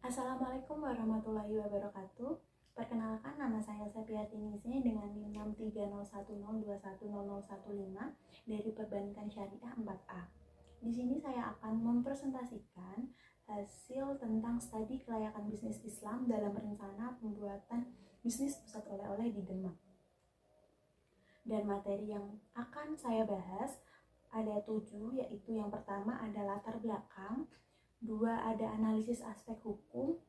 Assalamualaikum warahmatullahi wabarakatuh. Perkenalkan, nama saya Septiati Nise dengan NIM 63010210015 dari Perbankan Syariah 4A. Di sini saya akan mempresentasikan hasil tentang studi kelayakan bisnis Islam dalam rencana pembuatan bisnis pusat oleh-oleh di Demak. Dan materi yang akan saya bahas ada 7, yaitu yang pertama ada latar belakang, 2 ada analisis aspek hukum,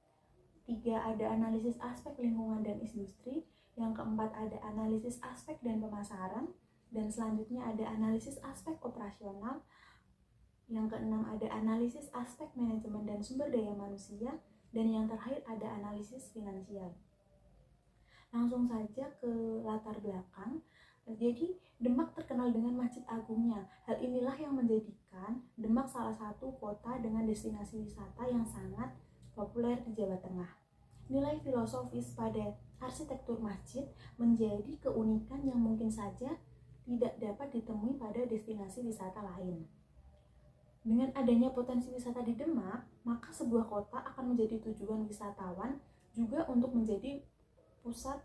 3 ada analisis aspek lingkungan dan industri, yang keempat ada analisis aspek dan pemasaran, dan selanjutnya ada analisis aspek operasional, yang keenam ada analisis aspek manajemen dan sumber daya manusia, dan yang terakhir ada analisis finansial. Langsung saja ke latar belakang. Jadi Demak terkenal dengan Masjid Agungnya. Hal inilah yang menjadikan Demak salah satu kota dengan destinasi wisata yang sangat populer di Jawa Tengah. Nilai filosofis pada arsitektur masjid menjadi keunikan yang mungkin saja tidak dapat ditemui pada destinasi wisata lain. Dengan adanya potensi wisata di Demak, maka sebuah kota akan menjadi tujuan wisatawan juga untuk menjadi pusat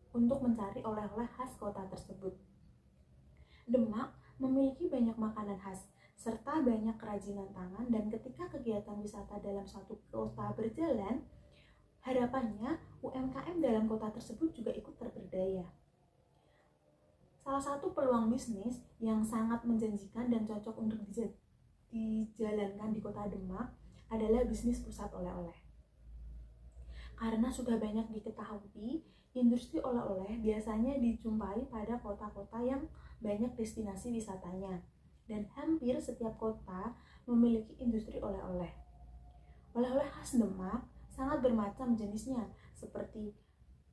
untuk mencari oleh-oleh khas kota tersebut. Demak memiliki banyak makanan khas, serta banyak kerajinan tangan, dan ketika kegiatan wisata dalam suatu kota berjalan, harapannya UMKM dalam kota tersebut juga ikut terberdaya. Salah satu peluang bisnis yang sangat menjanjikan dan cocok untuk dijalankan di kota Demak adalah bisnis pusat oleh-oleh. Karena sudah banyak diketahui, industri oleh-oleh biasanya dijumpai pada kota-kota yang banyak destinasi wisatanya, dan hampir setiap kota memiliki industri oleh-oleh. Oleh-oleh khas Demak sangat bermacam jenisnya, seperti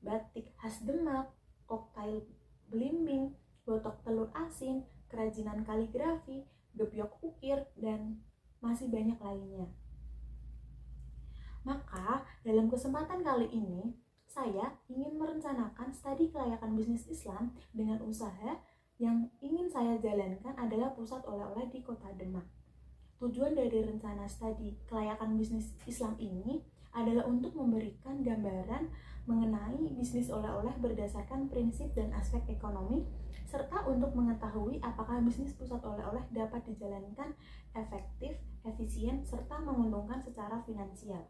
batik khas Demak, koktail belimbing, botok telur asin, kerajinan kaligrafi, gebyok ukir, dan masih banyak lainnya. Maka, dalam kesempatan kali ini, saya ingin merencanakan studi kelayakan bisnis Islam dengan usaha yang ingin saya jalankan adalah pusat oleh-oleh di kota Demak. Tujuan dari rencana studi kelayakan bisnis Islam ini adalah untuk memberikan gambaran mengenai bisnis oleh-oleh berdasarkan prinsip dan aspek ekonomi, serta untuk mengetahui apakah bisnis pusat oleh-oleh dapat dijalankan efektif, efisien, serta menguntungkan secara finansial.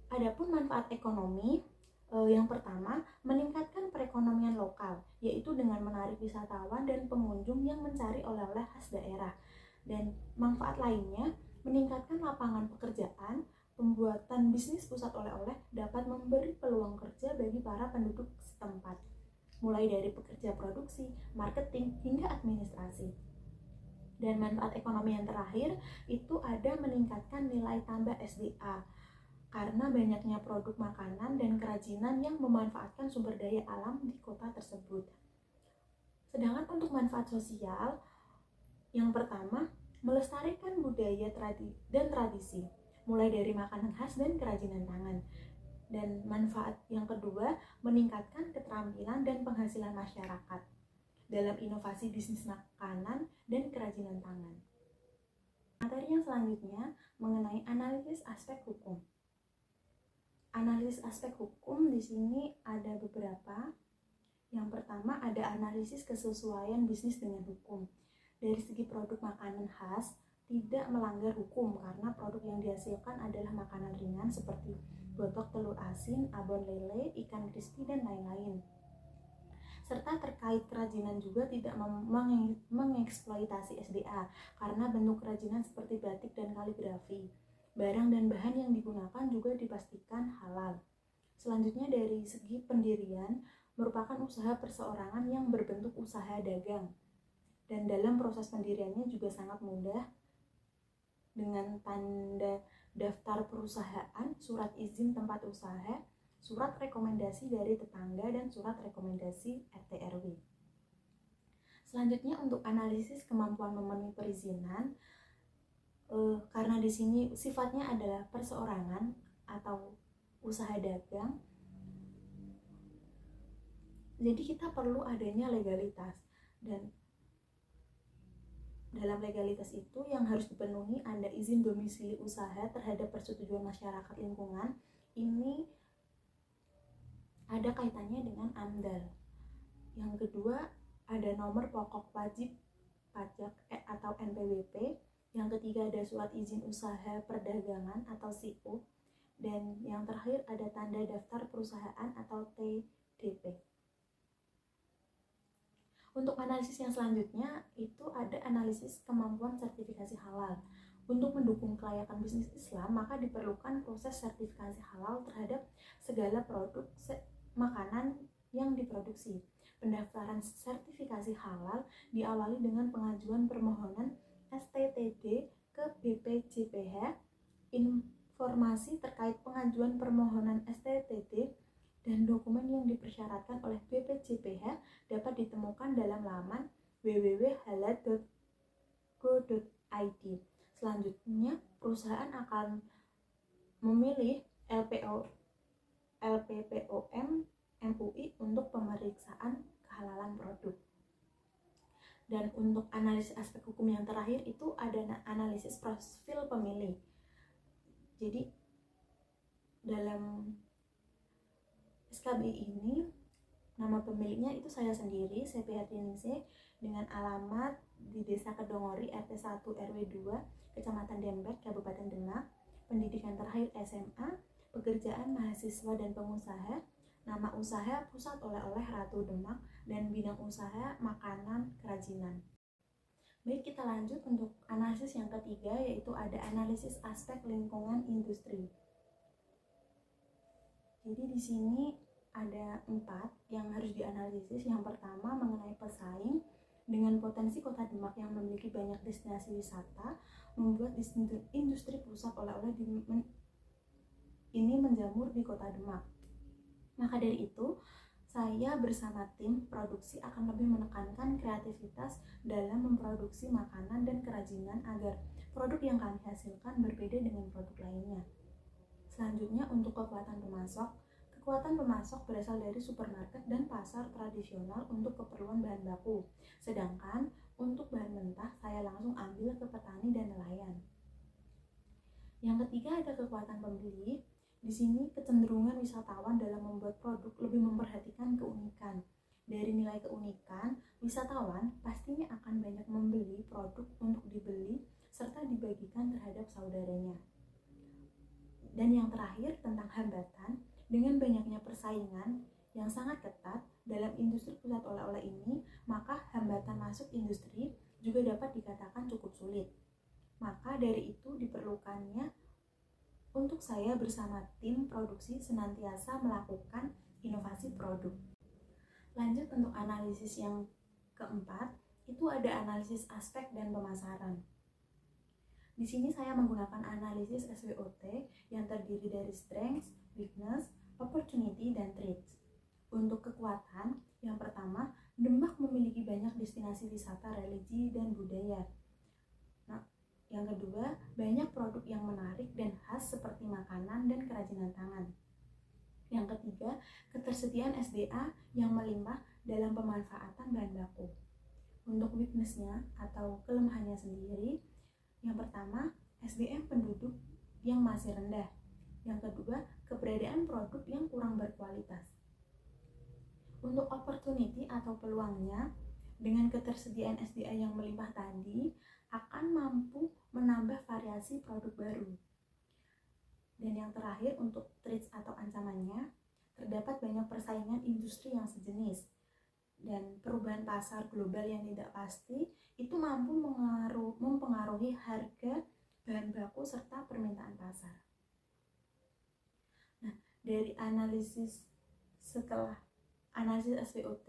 Adapun manfaat ekonomi, yang pertama, meningkatkan perekonomian lokal, yaitu dengan menarik wisatawan dan pengunjung yang mencari oleh-oleh khas daerah. Dan manfaat lainnya, meningkatkan lapangan pekerjaan. Pembuatan bisnis pusat oleh-oleh dapat memberi peluang kerja bagi para penduduk setempat, mulai dari pekerja produksi, marketing, hingga administrasi. Dan manfaat ekonomi yang terakhir, itu ada meningkatkan nilai tambah SDA, karena banyaknya produk makanan dan kerajinan yang memanfaatkan sumber daya alam di kota tersebut. Sedangkan untuk manfaat sosial, yang pertama, melestarikan budaya dan tradisi, mulai dari makanan khas dan kerajinan tangan. Dan manfaat yang kedua, meningkatkan keterampilan dan penghasilan masyarakat dalam inovasi bisnis makanan dan kerajinan tangan. Materi yang selanjutnya mengenai analisis aspek hukum. Analisis aspek hukum di sini ada beberapa. Yang pertama ada analisis kesesuaian bisnis dengan hukum. Dari segi produk makanan khas tidak melanggar hukum karena produk yang dihasilkan adalah makanan ringan seperti botok telur asin, abon lele, ikan crispy, dan lain-lain. Serta terkait kerajinan juga tidak mengeksploitasi SDA karena bentuk kerajinan seperti batik dan kaligrafi. Barang dan bahan yang digunakan juga dipastikan halal. Selanjutnya dari segi pendirian, merupakan usaha perseorangan yang berbentuk usaha dagang. Dan dalam proses pendiriannya juga sangat mudah dengan tanda daftar perusahaan, surat izin tempat usaha, surat rekomendasi dari tetangga, dan surat rekomendasi RT RW. Selanjutnya untuk analisis kemampuan memenuhi perizinan, karena di sini sifatnya adalah perseorangan atau usaha dagang, jadi kita perlu adanya legalitas. Dan dalam legalitas itu yang harus dipenuhi ada izin domisili usaha terhadap persetujuan masyarakat lingkungan. Ini ada kaitannya dengan AMDAL. Yang kedua ada nomor pokok wajib pajak atau NPWP. Yang ketiga ada surat izin usaha perdagangan atau SIU. Dan yang terakhir ada tanda daftar perusahaan atau TDP. Untuk analisis yang selanjutnya itu ada analisis kemampuan sertifikasi halal. Untuk mendukung kelayakan bisnis Islam, maka diperlukan proses sertifikasi halal terhadap segala produk makanan yang diproduksi. Pendaftaran sertifikasi halal diawali dengan pengajuan permohonan STTD ke BPJPH. Informasi terkait pengajuan permohonan STTD dan dokumen yang dipersyaratkan oleh BPJPH dapat ditemukan dalam laman www.halal.go.id. Selanjutnya, perusahaan akan memilih LPPOM MUI untuk pemeriksaan kehalalan produk. Dan untuk analisis aspek hukum yang terakhir itu ada analisis profil pemilih. Jadi dalam SKBI ini nama pemiliknya itu saya sendiri, Sepi Hardiningsih, dengan alamat di Desa Kedongori RT 1 RW 2 Kecamatan Dempet, Kabupaten Demak. Pendidikan terakhir SMA, pekerjaan mahasiswa dan pengusaha. Nama usaha Pusat Oleh-oleh Ratu Demak dan bidang usaha makanan kerajinan. Baik, kita lanjut untuk analisis yang ketiga, yaitu ada analisis aspek lingkungan industri. Jadi di sini ada 4 yang harus dianalisis. Yang pertama mengenai pesaing. Dengan potensi kota Demak yang memiliki banyak destinasi wisata, membuat industri pusat oleh-oleh ini menjamur di kota Demak. Maka dari itu, saya bersama tim produksi akan lebih menekankan kreativitas dalam memproduksi makanan dan kerajinan agar produk yang kami hasilkan berbeda dengan produk lainnya. Selanjutnya untuk kekuatan pemasok. Kekuatan pemasok berasal dari supermarket dan pasar tradisional untuk keperluan bahan baku. Sedangkan untuk bahan mentah saya langsung ambil ke petani dan nelayan. Yang ketiga ada kekuatan pembeli. Di sini kecenderungan wisatawan dalam membuat produk lebih memperhatikan keunikan. Dari nilai keunikan, wisatawan pastinya akan banyak membeli produk untuk dibeli serta dibagikan terhadap saudaranya. Dan yang terakhir tentang hambatan. Dengan banyaknya persaingan yang sangat ketat dalam industri pusat oleh-oleh ini, maka hambatan masuk industri juga dapat dikatakan cukup sulit. Maka dari itu diperlukannya untuk saya bersama tim produksi senantiasa melakukan inovasi produk. Lanjut untuk analisis yang keempat, itu ada analisis aspek dan pemasaran. Di sini saya menggunakan analisis SWOT yang terdiri dari strengths, weakness, opportunity, dan threats. Untuk kekuatan, yang pertama, Demak memiliki banyak destinasi wisata religi dan budaya. Nah, yang kedua, banyak produk yang menarik dan khas seperti makanan dan kerajinan tangan. Yang ketiga, ketersediaan SDA yang melimpah dalam pemanfaatan bahan baku. Untuk weakness-nya atau kelemahannya sendiri, yang pertama, SDM penduduk yang masih rendah. Yang kedua, keberadaan produk yang kurang berkualitas. Untuk opportunity atau peluangnya, dengan ketersediaan SDA yang melimpah tadi, akan mampu menambah variasi produk baru. Dan yang terakhir, untuk threats atau ancamannya, terdapat banyak persaingan industri yang sejenis. Dan perubahan pasar global yang tidak pasti, itu mampu mempengaruhi harga bahan baku serta permintaan pasar. Nah, dari analisis setelah analisis SWOT,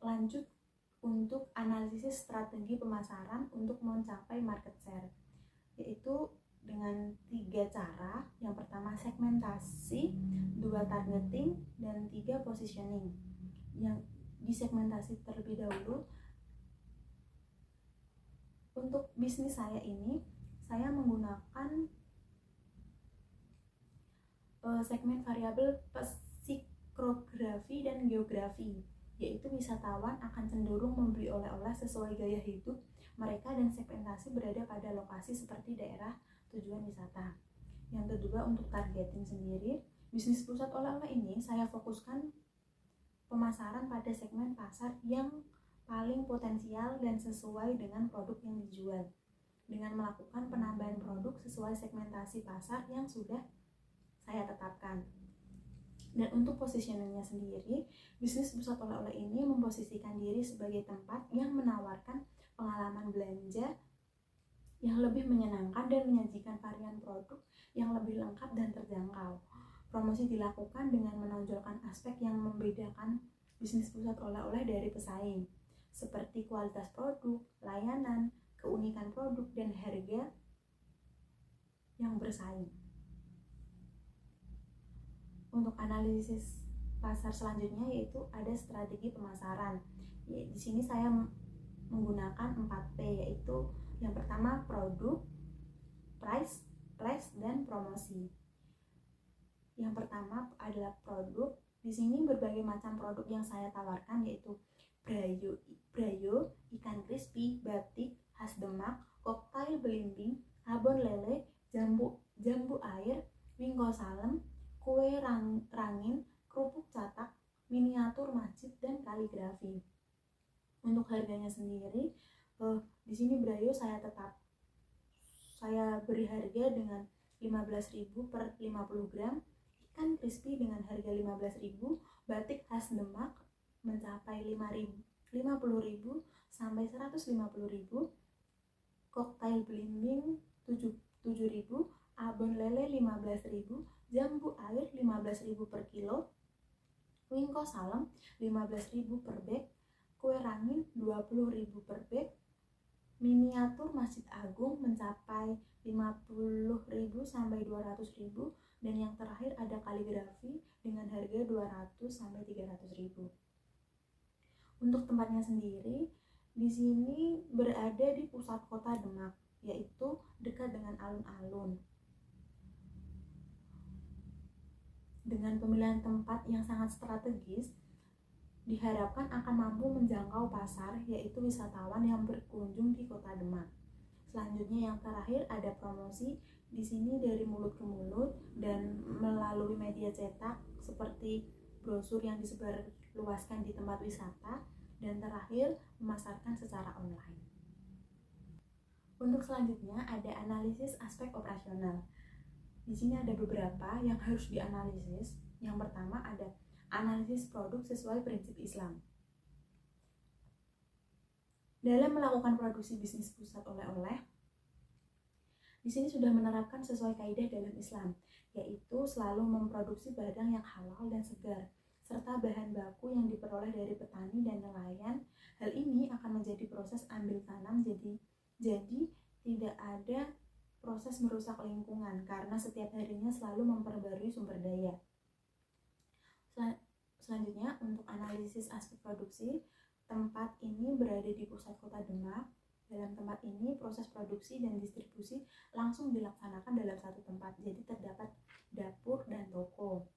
lanjut untuk analisis strategi pemasaran untuk mencapai market share, yaitu dengan 3 cara. Yang pertama segmentasi, 2 targeting, dan 3 positioning. Yang disegmentasi terlebih dahulu, untuk bisnis saya ini, saya menggunakan segmen variabel psikografi dan geografi. yaitu wisatawan akan cenderung membeli oleh-oleh sesuai gaya hidup mereka dan segmentasi berada pada lokasi seperti daerah tujuan wisata. Yang kedua, untuk targeting sendiri, bisnis pusat oleh-oleh ini saya fokuskan pemasaran pada segmen pasar yang paling potensial dan sesuai dengan produk yang dijual, dengan melakukan penambahan produk sesuai segmentasi pasar yang sudah saya tetapkan. Dan untuk positioningnya sendiri, bisnis pusat oleh-oleh ini memposisikan diri sebagai tempat yang menawarkan pengalaman belanja yang lebih menyenangkan dan menyajikan varian produk yang lebih lengkap dan terjangkau. Promosi dilakukan dengan menonjolkan aspek yang membedakan bisnis pusat oleh-oleh dari pesaing, seperti kualitas produk, layanan, keunikan produk, dan harga yang bersaing. Untuk analisis pasar selanjutnya yaitu ada strategi pemasaran. Di sini saya menggunakan 4P, yaitu yang pertama produk, price, place, dan promosi. Yang pertama adalah produk. Di sini berbagai macam produk yang saya tawarkan yaitu brayo, ikan crispy, batik khas Demak, koktail belimbing, abon lele, jambu air, wingko salem, kue rangin, kerupuk catak, miniatur masjid, dan kaligrafi. Untuk harganya sendiri, di sini brayo saya beri harga dengan 15.000 per 50 gram, ikan crispy dengan harga 15.000, batik khas Demak mencapai 50.000 sampai 150.000, koktail belimbing 7.000, abon lele 15.000, jambu air 15.000 per kilo, wingko salem 15.000 per bag, kue rangin 20.000 per bag, miniatur Masjid Agung mencapai 50.000 sampai 200.000, dan yang terakhir ada kaligrafi dengan harga 200 sampai 300.000. Untuk tempatnya sendiri, di sini berada di pusat kota Demak, yaitu dekat dengan alun-alun. Dengan pemilihan tempat yang sangat strategis, diharapkan akan mampu menjangkau pasar, yaitu wisatawan yang berkunjung di kota Demak. Selanjutnya yang terakhir ada promosi. Di sini dari mulut ke mulut dan melalui media cetak seperti brosur yang disebarluaskan di tempat wisata, dan terakhir memasarkan secara online. Untuk selanjutnya ada analisis aspek operasional. Di sini ada beberapa yang harus dianalisis. Yang pertama ada analisis produk sesuai prinsip Islam. Dalam melakukan produksi bisnis pusat oleh-oleh, di sini sudah menerapkan sesuai kaidah dalam Islam, yaitu selalu memproduksi barang yang halal dan segar, serta bahan baku yang diperoleh dari petani dan nelayan. Hal ini akan menjadi proses ambil tanam, jadi tidak ada proses merusak lingkungan karena setiap harinya selalu memperbarui sumber daya. Selanjutnya untuk analisis aspek produksi, tempat ini berada di pusat kota Demak. Dalam tempat ini proses produksi dan distribusi langsung dilaksanakan dalam satu tempat, jadi terdapat dapur dan toko.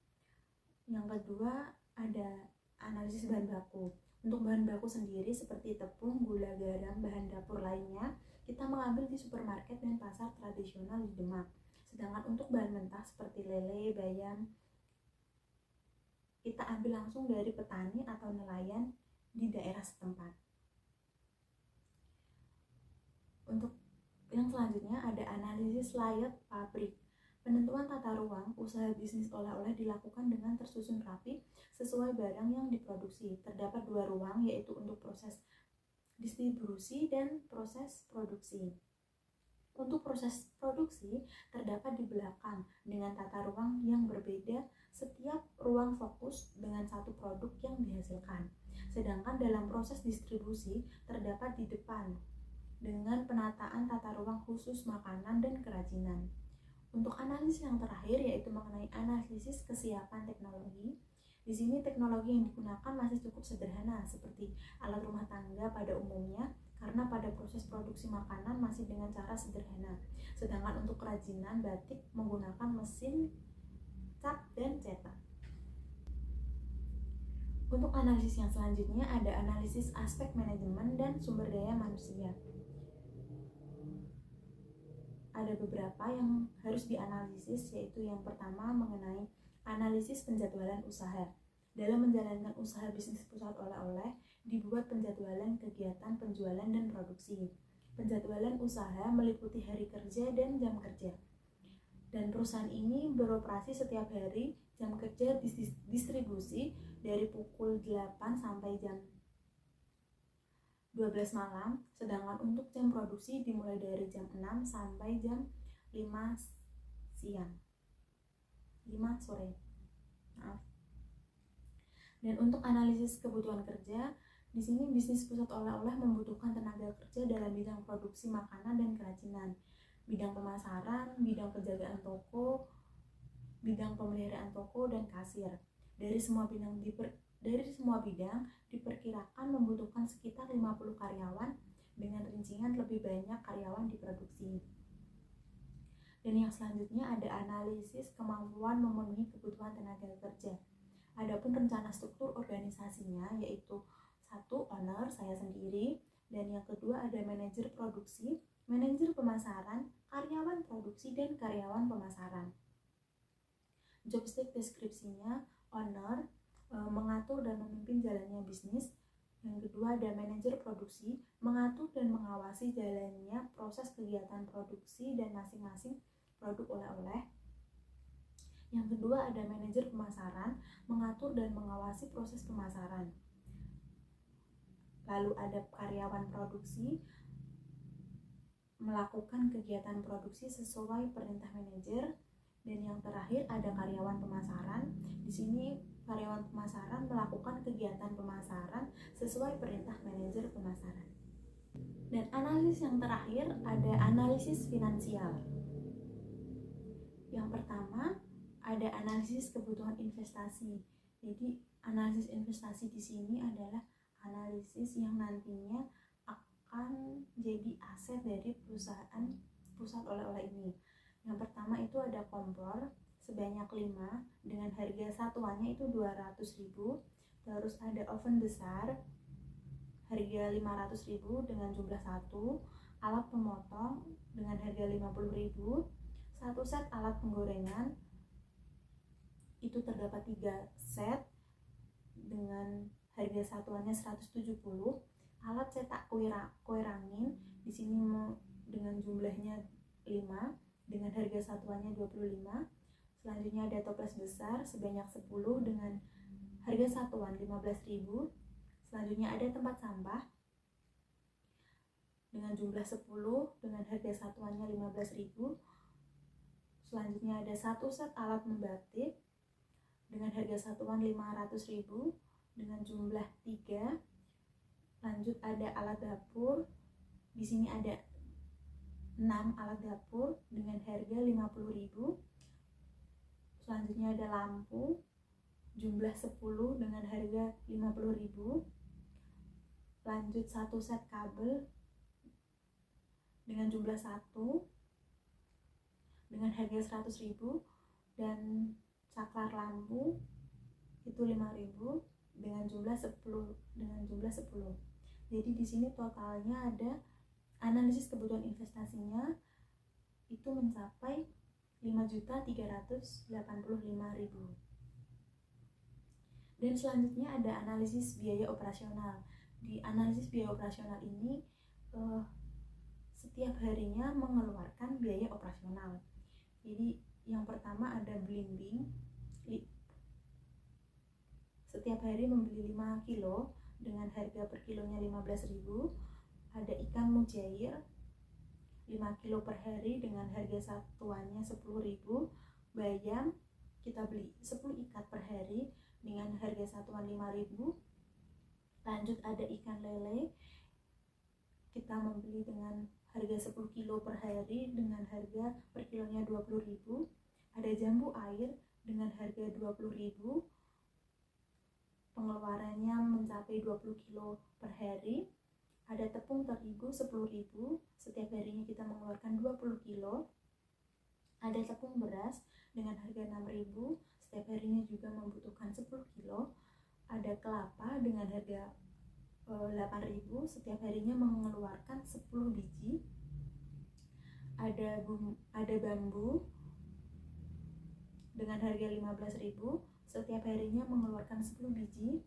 Yang kedua ada analisis bahan baku. Untuk bahan baku sendiri seperti tepung, gula, garam, bahan dapur lainnya kita mengambil di supermarket dan pasar tradisional di Demak. Sedangkan untuk bahan mentah seperti lele, bayam, kita ambil langsung dari petani atau nelayan di daerah setempat. Untuk yang selanjutnya ada analisis layout pabrik. Penentuan tata ruang usaha bisnis oleh-oleh dilakukan dengan tersusun rapi sesuai barang yang diproduksi. Terdapat 2 ruang, yaitu untuk proses distribusi dan proses produksi. Untuk proses produksi terdapat di belakang dengan tata ruang yang berbeda. Setiap ruang fokus dengan satu produk yang dihasilkan. Sedangkan dalam proses distribusi terdapat di depan dengan penataan tata ruang khusus makanan dan kerajinan. Untuk analisis yang terakhir yaitu mengenai analisis kesiapan teknologi. Di sini teknologi yang digunakan masih cukup sederhana seperti alat rumah tangga pada umumnya, karena pada proses produksi makanan masih dengan cara sederhana. Sedangkan untuk kerajinan batik menggunakan mesin cap dan cetak. Untuk analisis yang selanjutnya ada analisis aspek manajemen dan sumber daya manusia. Ada beberapa yang harus dianalisis, yaitu yang pertama mengenai analisis penjadwalan usaha. Dalam menjalankan usaha bisnis pusat oleh-oleh, dibuat penjadwalan kegiatan penjualan dan produksi. Penjadwalan usaha meliputi hari kerja dan jam kerja. Dan perusahaan ini beroperasi setiap hari, jam kerja distribusi dari pukul 8 sampai jam 12 malam, sedangkan untuk jam produksi dimulai dari jam 6 sampai jam 5 siang. 5 sore. Maaf. Dan untuk analisis kebutuhan kerja, di sini bisnis pusat oleh-oleh membutuhkan tenaga kerja dalam bidang produksi makanan dan kerajinan, bidang pemasaran, bidang penjagaan toko, bidang pemeliharaan toko, dan kasir. Dari semua bidang diperkirakan membutuhkan sekitar 50 karyawan dengan rincian lebih banyak karyawan di produksi. Dan yang selanjutnya ada analisis kemampuan memenuhi kebutuhan tenaga kerja. Adapun rencana struktur organisasinya yaitu 1. Owner, saya sendiri, dan yang kedua ada manajer produksi, manajer pemasaran, karyawan produksi, dan karyawan pemasaran. Job deskripsinya, owner mengatur dan memimpin jalannya bisnis. Yang kedua ada manajer produksi, mengatur dan mengawasi jalannya proses kegiatan produksi dan masing-masing produk oleh-oleh. Yang kedua ada manajer pemasaran, mengatur dan mengawasi proses pemasaran. Lalu ada karyawan produksi, melakukan kegiatan produksi sesuai perintah manajer. Dan yang terakhir ada karyawan pemasaran. Di sini karyawan pemasaran melakukan kegiatan pemasaran sesuai perintah manajer pemasaran. Dan analisis yang terakhir ada analisis finansial. Yang pertama ada analisis kebutuhan investasi. Jadi analisis investasi di sini adalah analisis yang nantinya akan jadi aset dari perusahaan pusat oleh-oleh ini. Yang pertama itu ada kompor sebanyak 5 dengan harga satuannya itu 200.000. Terus ada oven besar harga 500.000 dengan jumlah 1, alat pemotong dengan harga 50.000, 1 set alat penggorengan itu terdapat 3 set dengan harga satuannya 170, alat cetak kue rangin di sini dengan jumlahnya 5 dengan harga satuannya 25. Selanjutnya ada toples besar sebanyak 10 dengan harga satuan 15.000. Selanjutnya ada tempat sampah dengan jumlah 10 dengan harga satuannya 15.000. Selanjutnya ada 1 set alat membatik dengan harga satuan 500.000 dengan jumlah 3. Lanjut ada alat dapur. Di sini ada 6 alat dapur dengan harga 50.000. Selanjutnya ada lampu jumlah 10 dengan harga 50.000. Lanjut 1 set kabel dengan jumlah 1 dengan harga 100.000 dan saklar lampu itu 5.000 dengan jumlah 10. Jadi di sini totalnya ada analisis kebutuhan investasinya itu mencapai 5.385.000. Dan selanjutnya ada analisis biaya operasional. Di analisis biaya operasional ini setiap harinya mengeluarkan biaya operasional. Jadi yang pertama ada blimbing. Setiap hari membeli 5 kilo dengan harga per kilonya 15.000. Ada ikan mujair 5 kilo per hari dengan harga satuannya 10.000. Bayam kita beli 10 ikat per hari dengan harga satuan 5.000. Lanjut ada ikan lele, kita membeli dengan harga 10 kilo per hari dengan harga per kilonya 20.000. Ada jambu air dengan harga 20.000. Pengeluarannya mencapai 20 kilo per hari. Ada tepung terigu 10.000, setiap harinya kita mengeluarkan 20 kilo. Ada tepung beras dengan harga 6.000, setiap harinya juga membutuhkan 10 kilo. Ada kelapa dengan harga 8.000, setiap harinya mengeluarkan 10 biji. Ada bambu dengan harga 15.000, setiap harinya mengeluarkan 10 biji.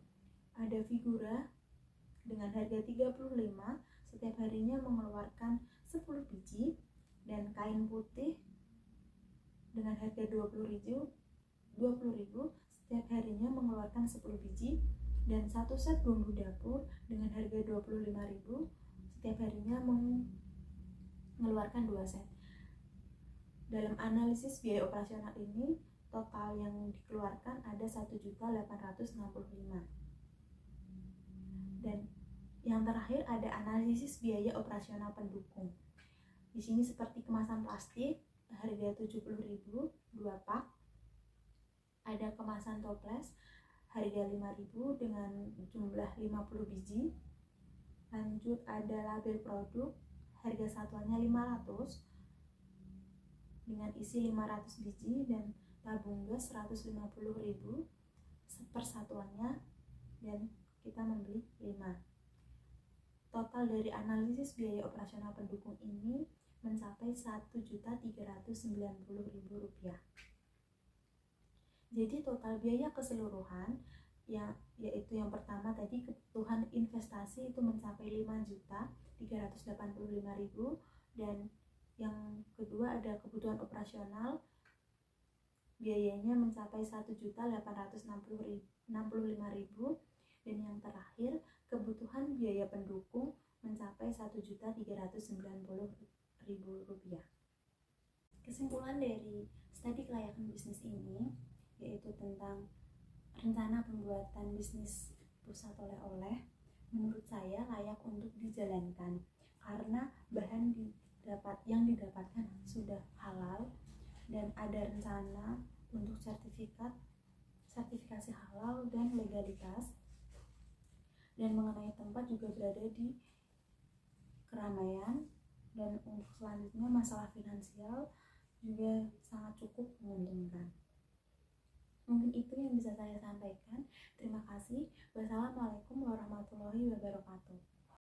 Ada figura dengan harga 35, setiap harinya mengeluarkan 10 biji. Dan kain putih dengan harga 20.000, setiap harinya mengeluarkan 10 biji. Dan satu set bumbu dapur dengan harga 25.000, setiap harinya mengeluarkan 2 set. Dalam analisis biaya operasional ini, total yang dikeluarkan ada 1.865.000. Dan yang terakhir ada analisis biaya operasional pendukung. Di sini seperti kemasan plastik harga 70.000 2 pak. Ada kemasan toples harga 5.000 dengan jumlah 50 biji. Lanjut ada label produk, harga satuannya 500 dengan isi 500 biji, dan tabung gas 150.000 per satuannya, dan kita membeli 5. Total dari analisis biaya operasional pendukung ini mencapai Rp1.390.000. Jadi total biaya keseluruhan yaitu yang pertama tadi kebutuhan investasi itu mencapai 5.385.000, dan yang kedua ada kebutuhan operasional biayanya mencapai 1.865.000, dan yang terakhir kebutuhan biaya pendukung mencapai Rp1.390.000. Kesimpulan dari studi kelayakan bisnis ini yaitu tentang rencana pembuatan bisnis pusat oleh-oleh, menurut saya layak untuk dijalankan karena bahan yang didapatkan sudah halal, dan ada rencana untuk sertifikasi halal dan legalitas. Dan mengenai tempat juga berada di keramaian, dan untuk selanjutnya masalah finansial juga sangat cukup menguntungkan. Mungkin itu yang bisa saya sampaikan. Terima kasih. Wassalamualaikum warahmatullahi wabarakatuh.